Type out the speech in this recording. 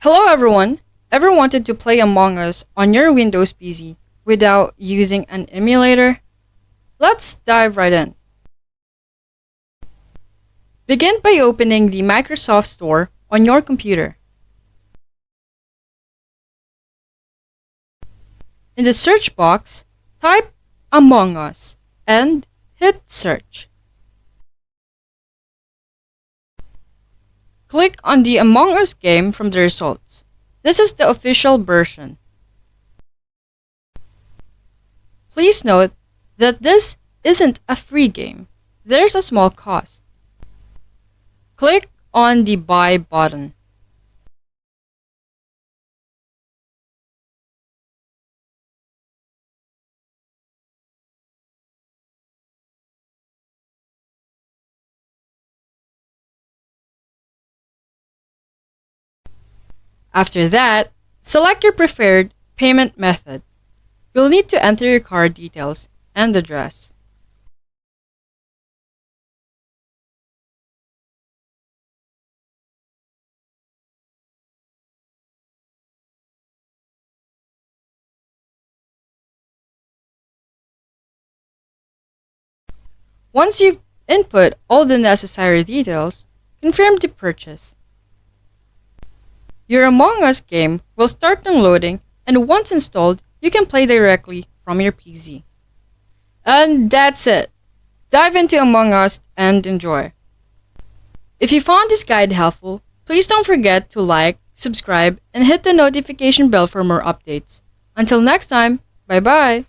Hello everyone! Ever wanted to play Among Us on your Windows PC without using an emulator? Let's dive right in. Begin by opening the Microsoft Store on your computer. In the search box, type Among Us and hit search. Click on the Among Us game from the results. This is the official version. Please note that this isn't a free game. There's a small cost. Click on the Buy button. After that, select your preferred payment method. You'll need to enter your card details and address. Once you've input all the necessary details, confirm the purchase. Your Among Us game will start downloading, and once installed, you can play directly from your PC. And that's it. Dive into Among Us and enjoy. If you found this guide helpful, please don't forget to like, subscribe, and hit the notification bell for more updates. Until next time, bye bye!